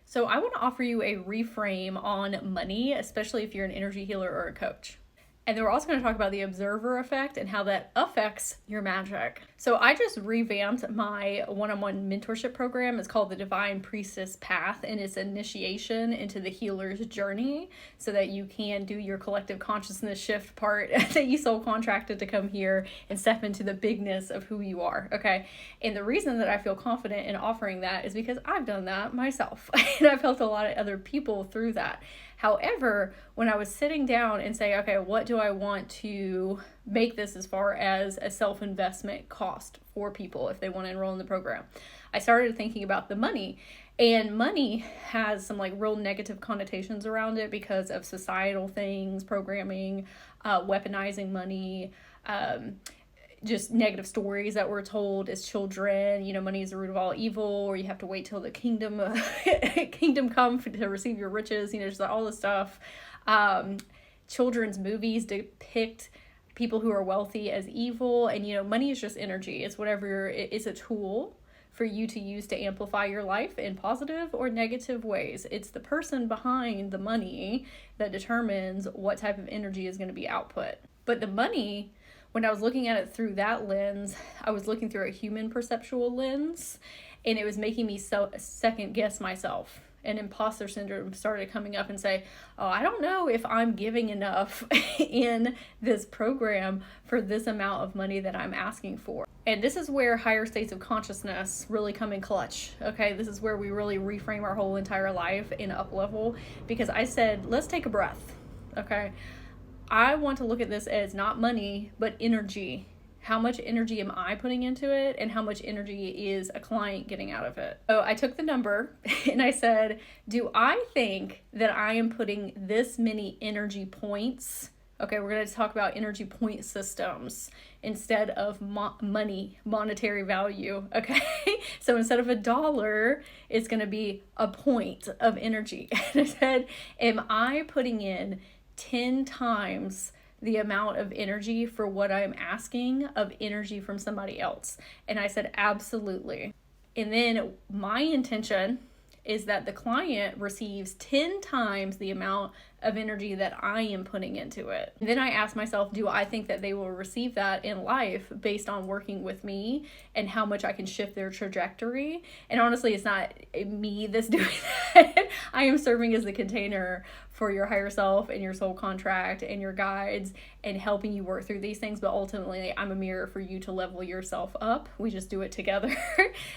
So I want to offer you a reframe on money, especially if you're an energy healer or a coach. And then we're also going to talk about the observer effect and how that affects your magic. So I just revamped my one-on-one mentorship program. It's called the Divine Priestess Path, and it's initiation into the healer's journey so that you can do your collective consciousness shift part that you soul contracted to come here and step into the bigness of who you are, okay? And the reason that I feel confident in offering that is because I've done that myself, and I've helped a lot of other people through that. However, when I was sitting down and saying, okay, what do I want to make this as far as a self-investment cost for people if they want to enroll in the program, I started thinking about the money. And money has some like real negative connotations around it because of societal things, programming, weaponizing money, just negative stories that we're told as children. You know, money is the root of all evil, or you have to wait till the kingdom come to receive your riches. You know, just all this stuff. Children's movies depict people who are wealthy as evil, and you know, money is just energy. It's whatever. It's a tool for you to use to amplify your life in positive or negative ways. It's the person behind the money that determines what type of energy is going to be output. But the money, when I was looking at it through that lens, I was looking through a human perceptual lens, and it was making me second guess myself. And imposter syndrome started coming up and say, oh, I don't know if I'm giving enough in this program for this amount of money that I'm asking for. And this is where higher states of consciousness really come in clutch. Okay, this is where we really reframe our whole entire life in up level, because I said, let's take a breath. Okay. I want to look at this as not money, but energy. How much energy am I putting into it, and how much energy is a client getting out of it? So I took the number and I said, do I think that I am putting this many energy points? Okay, we're going to talk about energy point systems instead of money, monetary value. Okay, so instead of $1, it's going to be a point of energy. And I said, am I putting in 10 times the amount of energy for what I'm asking of energy from somebody else? And I said, absolutely. And then my intention is that the client receives 10 times the amount of energy that I am putting into it. And then I asked myself, do I think that they will receive that in life based on working with me and how much I can shift their trajectory? And honestly, it's not me that's doing that. I am serving as the container for your higher self and your soul contract and your guides and helping you work through these things. But ultimately, I'm a mirror for you to level yourself up. We just do it together.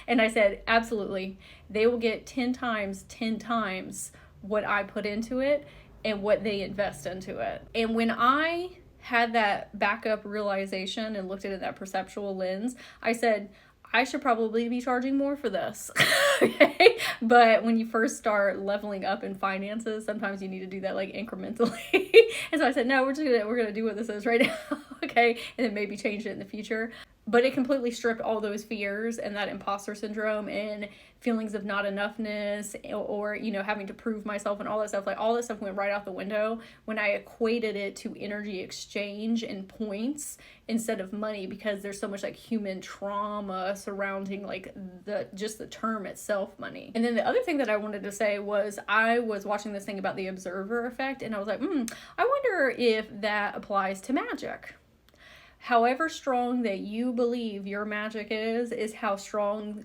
And I said, absolutely. They will get 10 times what I put into it and what they invest into it. And when I had that backup realization and looked at it that perceptual lens, I said, I should probably be charging more for this. Okay? But when you first start leveling up in finances, sometimes you need to do that like incrementally. And so I said, no, we're gonna do what this is right now. Okay, and then maybe change it in the future. But it completely stripped all those fears and that imposter syndrome and feelings of not enoughness or, you know, having to prove myself and all that stuff. Like all that stuff went right out the window when I equated it to energy exchange and points instead of money, because there's so much like human trauma surrounding like the term itself, money. And then the other thing that I wanted to say was I was watching this thing about the observer effect, and I was like, I wonder if that applies to magic. However strong that you believe your magic is how strongly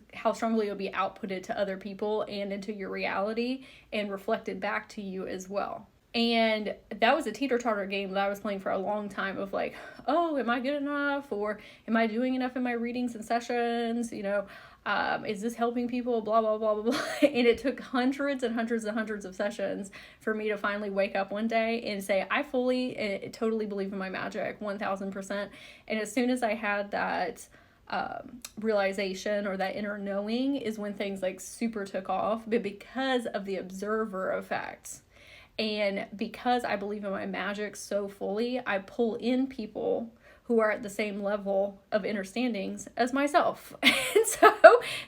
it'll be outputted to other people and into your reality and reflected back to you as well. And that was a teeter-totter game that I was playing for a long time of like, oh, am I good enough? Or am I doing enough in my readings and sessions? You know, is this helping people? Blah, blah, blah, blah, blah. And it took hundreds and hundreds and hundreds of sessions for me to finally wake up one day and say, I fully and totally believe in my magic, 1000%. And as soon as I had that realization or that inner knowing is when things like super took off, but because of the observer effect. And because I believe in my magic so fully, I pull in people who are at the same level of understandings as myself. And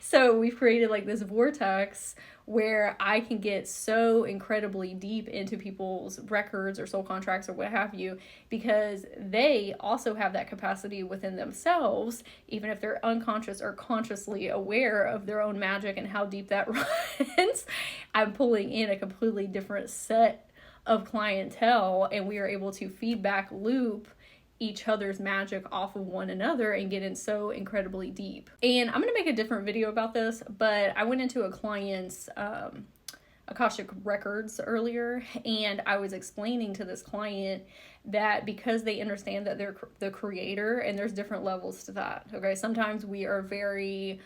so we've created like this vortex where I can get so incredibly deep into people's records or soul contracts or what have you, because they also have that capacity within themselves, even if they're unconscious or consciously aware of their own magic and how deep that runs. I'm pulling in a completely different set of clientele, and we are able to feedback loop each other's magic off of one another and get in so incredibly deep. And I'm going to make a different video about this, but I went into a client's Akashic records earlier, and I was explaining to this client that because they understand that they're the creator, and there's different levels to that. Okay, sometimes we are very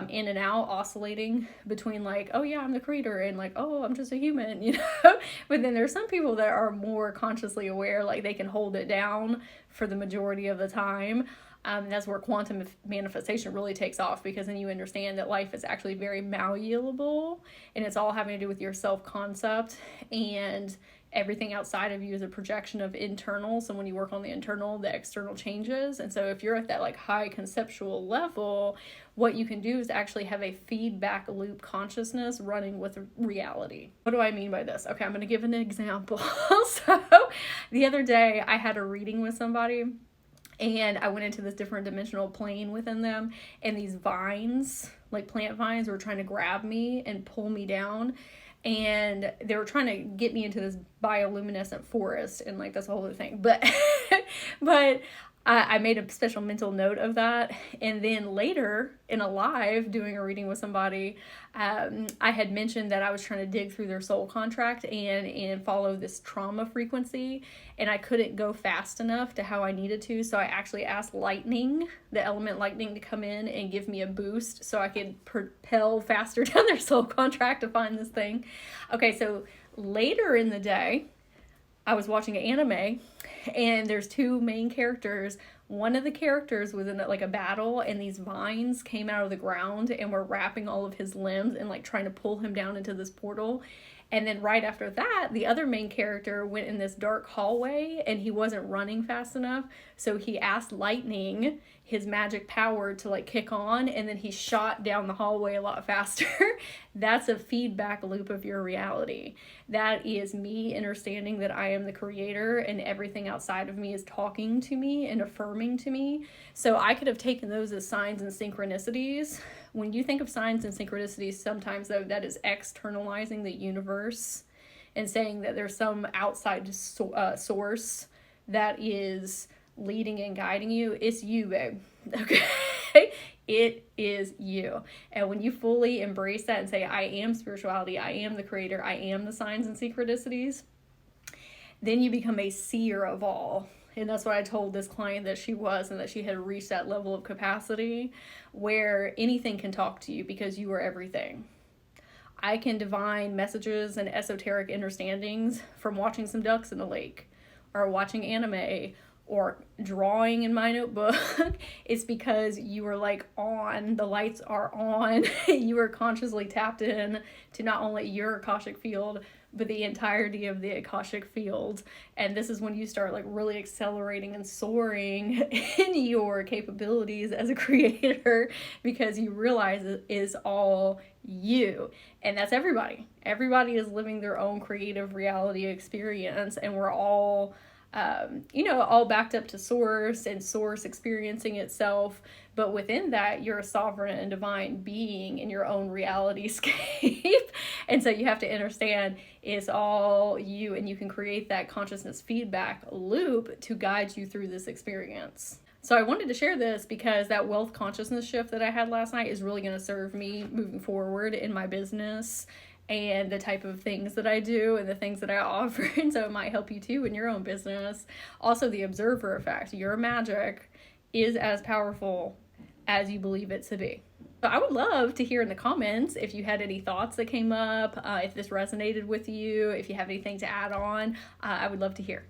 in and out, oscillating between like, oh yeah, I'm the creator, and like, oh, I'm just a human, you know. But then there's some people that are more consciously aware, like they can hold it down for the majority of the time. That's where quantum manifestation really takes off, because then you understand that life is actually very malleable, and it's all having to do with your self-concept, and everything outside of you is a projection of internal. So when you work on the internal, the external changes. And so if you're at that like high conceptual level, what you can do is actually have a feedback loop consciousness running with reality. What do I mean by this? Okay, I'm going to give an example. So the other day I had a reading with somebody, and I went into this different dimensional plane within them, and these vines, like plant vines, were trying to grab me and pull me down. And they were trying to get me into this bioluminescent forest, and like that's a whole other thing. But I made a special mental note of that. And then later in a live doing a reading with somebody, I had mentioned that I was trying to dig through their soul contract and follow this trauma frequency, and I couldn't go fast enough to how I needed to. So I actually asked lightning, the element lightning, to come in and give me a boost so I could propel faster down their soul contract to find this thing. Okay, so later in the day, I was watching an anime, and there's two main characters. One of the characters was in like a battle, and these vines came out of the ground and were wrapping all of his limbs and like trying to pull him down into this portal. And then right after that, the other main character went in this dark hallway, and he wasn't running fast enough. So he asked lightning, his magic power, to like kick on, and then he shot down the hallway a lot faster. That's a feedback loop of your reality. That is me understanding that I am the creator, and everything outside of me is talking to me and affirming to me. So I could have taken those as signs and synchronicities. When you think of signs and synchronicities, sometimes though, that is externalizing the universe and saying that there's some outside source that is leading and guiding you. It's you, babe. Okay? It is you. And when you fully embrace that and say, I am spirituality, I am the creator, I am the signs and synchronicities, then you become a seer of all. And that's what I told this client that she was, and that she had reached that level of capacity where anything can talk to you because you are everything. I can divine messages and esoteric understandings from watching some ducks in a lake, or watching anime, or drawing in my notebook. It's because you are like on, the lights are on. You are consciously tapped in to not only your Akashic field, but the entirety of the Akashic field. And this is when you start like really accelerating and soaring in your capabilities as a creator, because you realize it is all you. And that's everybody. Everybody is living their own creative reality experience, and we're all all backed up to source, and source experiencing itself. But within that, you're a sovereign and divine being in your own reality scape. And so you have to understand it's all you, and you can create that consciousness feedback loop to guide you through this experience. So I wanted to share this because that wealth consciousness shift that I had last night is really going to serve me moving forward in my business and the type of things that I do and the things that I offer. And so it might help you too in your own business. Also, the observer effect. Your magic is as powerful as you believe it to be. So I would love to hear in the comments if you had any thoughts that came up, if this resonated with you, if you have anything to add on. I would love to hear.